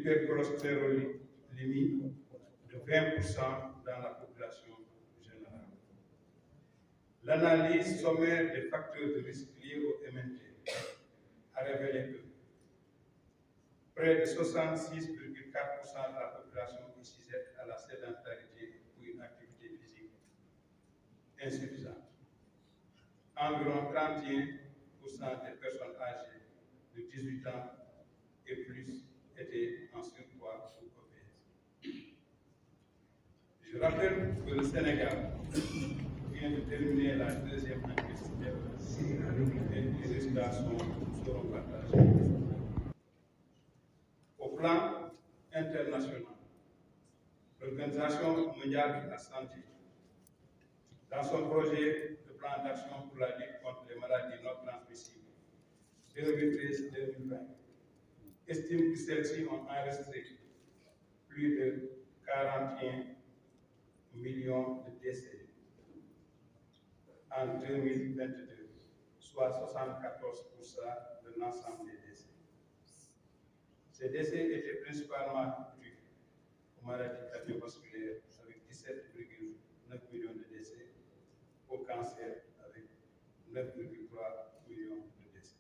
l'hypercholestérolémie de 20% dans la population générale. L'analyse sommaire des facteurs de risque liés au MNT a révélé que près de 66,4% de la population est sujette à la sédentarité ou une activité physique insuffisante. Environ 31% des personnes âgées de 18 ans et plus étaient en surpoids ou obèses. Je rappelle que le Sénégal vient de terminer la deuxième enquête et les résultats seront partagés. Au plan international, l'Organisation mondiale de la santé, dans son projet de plan d'action pour la lutte contre les maladies non transmissibles 2013-2020, estime que celles-ci ont enregistré plus de 41 millions de décès en 2022, soit 74% de l'ensemble des décès. Ces décès étaient principalement dus aux maladies cardiovasculaires avec 17,9 millions de décès, au cancer avec 9,3 millions de décès.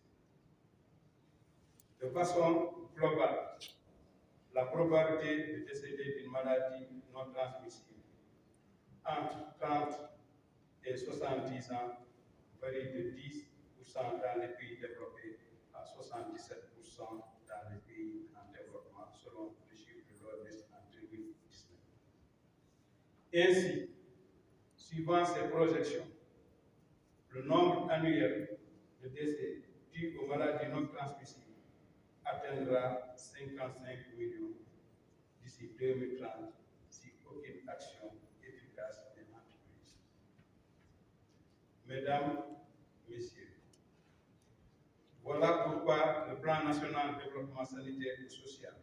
De façon globale, la probabilité de décéder d'une maladie non transmissible entre 30 et 70 ans varie de 10% dans les pays développés à 77% dans les pays en développement, selon le chiffre de l'OMS en 2019. Ainsi, suivant ces projections, le nombre annuel de décès dus aux maladies non transmissibles atteindra 55 millions d'ici 2030 si aucune action efficace n'est entreprise. Mesdames, Messieurs, voilà pourquoi le Plan national de développement sanitaire et social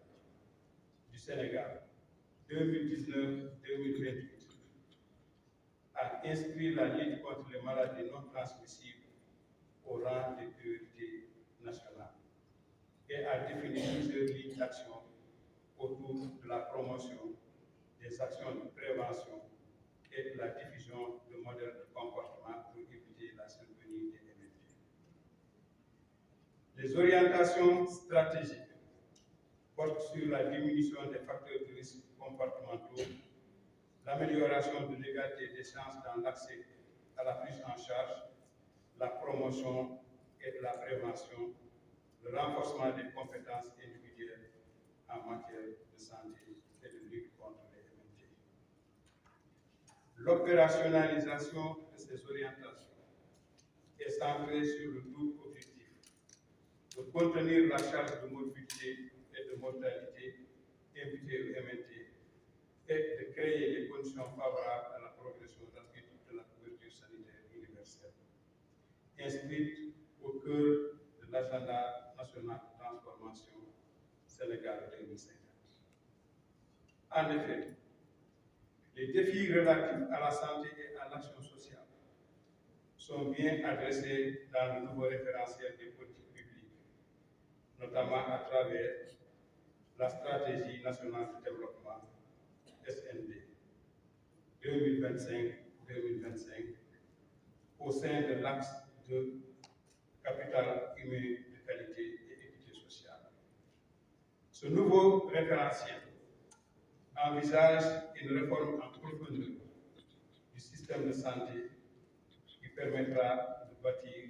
du Sénégal 2019-2028 a inscrit la lutte contre les maladies non transmissibles au rang des priorités nationales et a défini plusieurs lignes d'action autour de la promotion des actions de prévention et de la diffusion de modèles de comportement pour éviter la survenue des MNT. Les orientations stratégiques portent sur la diminution des facteurs de risque comportementaux, l'amélioration de l'égalité des chances dans l'accès à la prise en charge, la promotion et de la prévention, le renforcement des compétences individuelles en matière de santé et de lutte contre les MNT. L'opérationnalisation de ces orientations est centrée sur le double objectif de contenir la charge de morbidité et de mortalité imputée au MNT et de créer les conditions favorables à la progression rapide de la couverture sanitaire universelle, inscrite au cœur de l'agenda national de transformation Sénégal 2050. En effet, les défis relatifs à la santé et à l'action sociale sont bien adressés dans le nouveau référentiel des politiques publiques, notamment à travers la stratégie nationale de développement SND 2025-2025 au sein de l'axe de capital humain de qualité et équité sociale. Ce nouveau référentiel envisage une réforme en profondeur du système de santé qui permettra de bâtir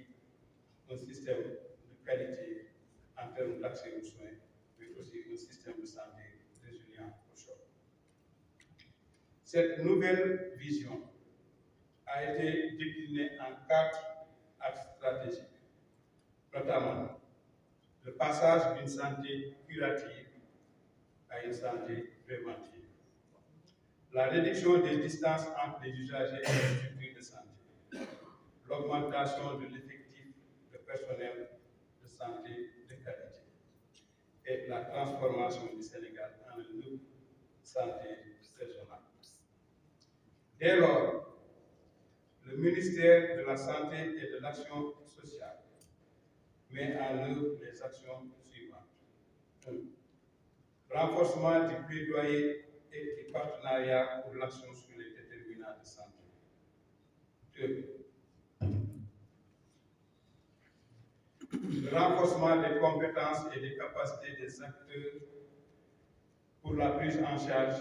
un système de qualité en termes d'accès aux soins, mais aussi un système de santé résilient au choc. Cette nouvelle vision a été déclinée en 4 axes stratégiques, notamment le passage d'une santé curative à une santé préventive, la réduction des distances entre les usagers et les structures de santé, l'augmentation de l'effectif de personnel de santé de qualité et la transformation du Sénégal en un hub santé régional. Dès lors, le ministère de la Santé et de l'Action sociale met en œuvre les actions suivantes. 1. renforcement du plaidoyer et du partenariat pour l'action sur les déterminants de santé. 2. Le renforcement des compétences et des capacités des acteurs pour la prise en charge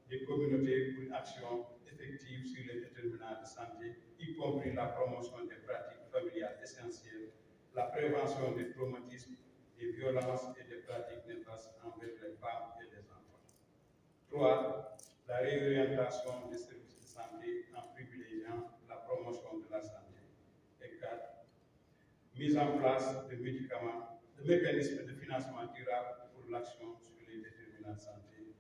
des communautés pour une action effective sur les déterminants de santé, y compris la promotion des pratiques familiales essentielles, la prévention des traumatismes, des violences et des pratiques néfastes envers les femmes et les enfants. 3. La réorientation des services de santé en privilégiant la promotion de la santé. Et 4. Mise en place de mécanismes de financement durable pour l'action sur les déterminants de santé.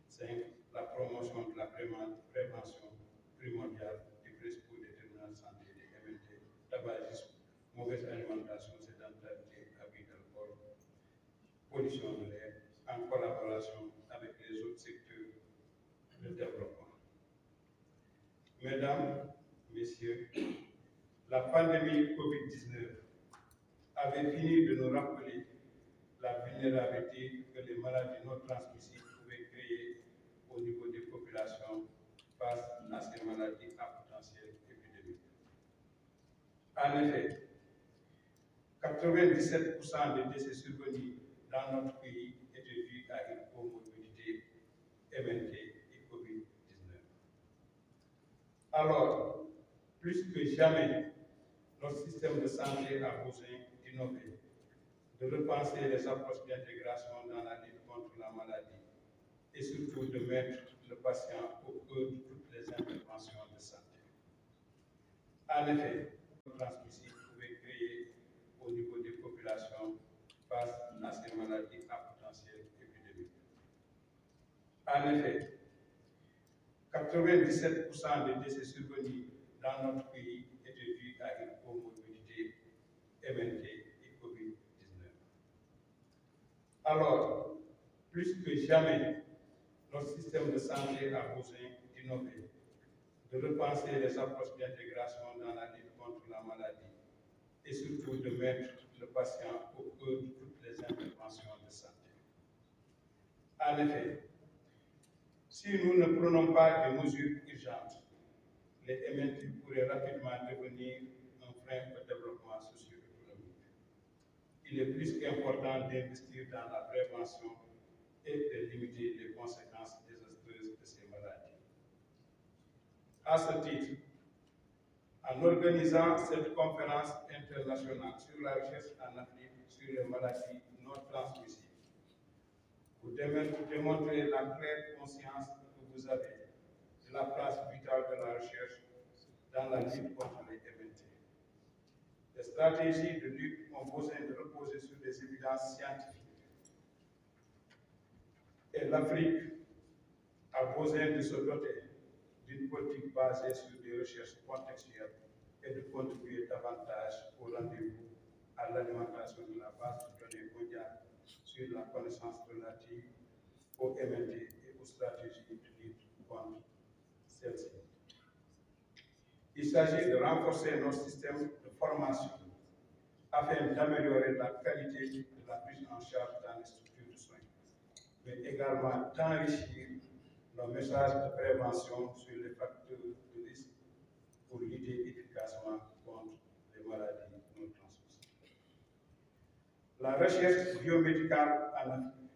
5. La promotion de la prévention primordiale des principaux déterminants de santé, des MNT, tabagisme, mauvaise alimentation, sédentarité, abus d'alcool, pollution de l'air, en collaboration avec les autres secteurs de développement. Mesdames, Messieurs, la pandémie Covid-19 avait fini de nous rappeler la vulnérabilité que les maladies non transmissibles pouvaient créer au niveau des populations face à ces maladies à potentiel épidémique. En effet, 97% des décès survenus dans notre pays étaient dus à une comorbidité MNT et Covid-19. Alors, plus que jamais, notre système de santé a besoin d'innover, de repenser les approches d'intégration dans la lutte contre la maladie et surtout de mettre le patient au cœur de toutes les interventions de santé. En effet, la transmission pouvait créer au niveau des populations face à ces maladies à potentiel épidémique. En effet, 97% des décès survenus dans notre pays étaient dus à une comorbidité MNT et Covid-19. Alors, plus que jamais, notre système de santé a besoin d'innover, de repenser les approches d'intégration dans la lutte contre la maladie et surtout de mettre le patient au cœur de toutes les interventions de santé. En effet, si nous ne prenons pas des mesures urgentes, les MNT pourraient rapidement devenir un frein au développement socio-économique. Il est plus qu'important d'investir dans la prévention et de limiter les conséquences désastreuses de ces maladies. À ce titre, en organisant cette conférence internationale sur la recherche en Afrique sur les maladies non transmissibles, vous démontrez la claire conscience que vous avez de la place vitale de la recherche dans la lutte contre les MNT. Les stratégies de lutte ont besoin de reposer sur des évidences scientifiques. Et l'Afrique a besoin de se doter d'une politique basée sur des recherches contextuelles et de contribuer davantage au rendez-vous à l'alimentation de la base de données mondiale sur la connaissance relative aux MNT et aux stratégies de lutte contre celles-ci. Il s'agit de renforcer nos systèmes de formation afin d'améliorer la qualité de la prise en charge dans les structures de soins, mais également d'enrichir nos messages de prévention sur les facteurs de risque pour lutter efficacement contre les maladies non transmissibles. La recherche biomédicale en Afrique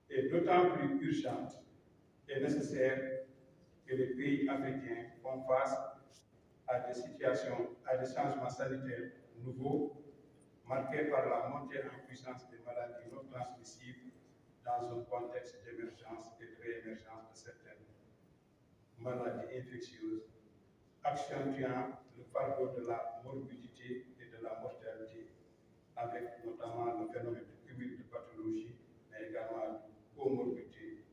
est d'autant plus urgente et nécessaire que les pays africains font face à des situations, à des changements sanitaires nouveaux, marqués par la montée en puissance des maladies non transmissibles dans un contexte d'émergence et de réémergence de certaines maladies infectieuses, accentuant le fardeau de la morbidité et de la mortalité, avec notamment le phénomène de cumul de pathologies, mais également de comorbidité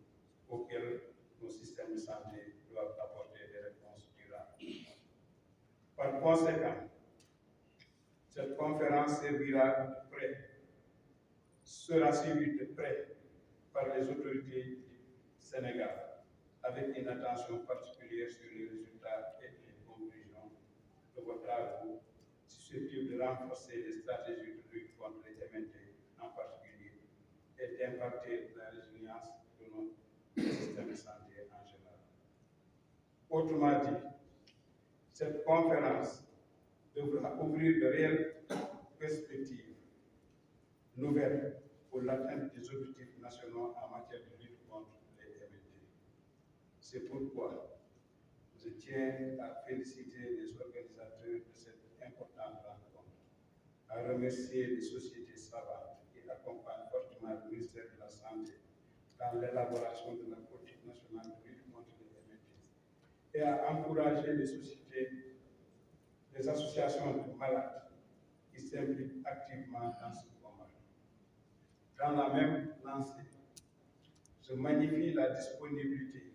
auxquelles nos systèmes de santé doivent apporter des réponses durables. Par conséquent, cette conférence servira de près, sera suivie de près par les autorités du Sénégal, avec une attention particulière sur les résultats et les conclusions de vos travaux, susceptibles de renforcer les stratégies de lutte contre les MNT en particulier et d'impacter la résilience de notre système de santé en général. Autrement dit, cette conférence devra ouvrir de réelles perspectives nouvelles pour l'atteinte des objectifs nationaux en matière de lutte contre les MNT. C'est pourquoi je tiens à féliciter les organisateurs de cette importante rencontre, à remercier les sociétés savantes qui accompagnent fortement le ministère de la Santé dans l'élaboration de la politique nationale de lutte contre les MNT et à encourager les sociétés, les associations de malades qui s'impliquent activement dans ce combat. Dans la même lancée, je magnifie la disponibilité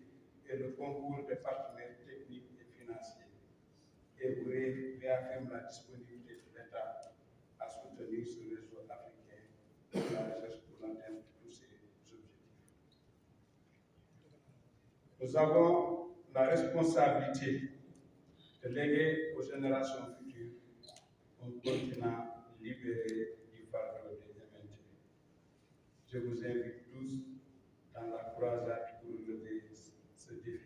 et le concours des partenaires techniques et financiers et vous réaffirme la disponibilité de l'État à soutenir ce réseau africain de la recherche pour l'atteinte de tous ces objectifs. Nous avons la responsabilité de léguer aux générations futures un continent libéré du fardeau des MNT. Je vous invite tous dans la croisade pour relever ce défi.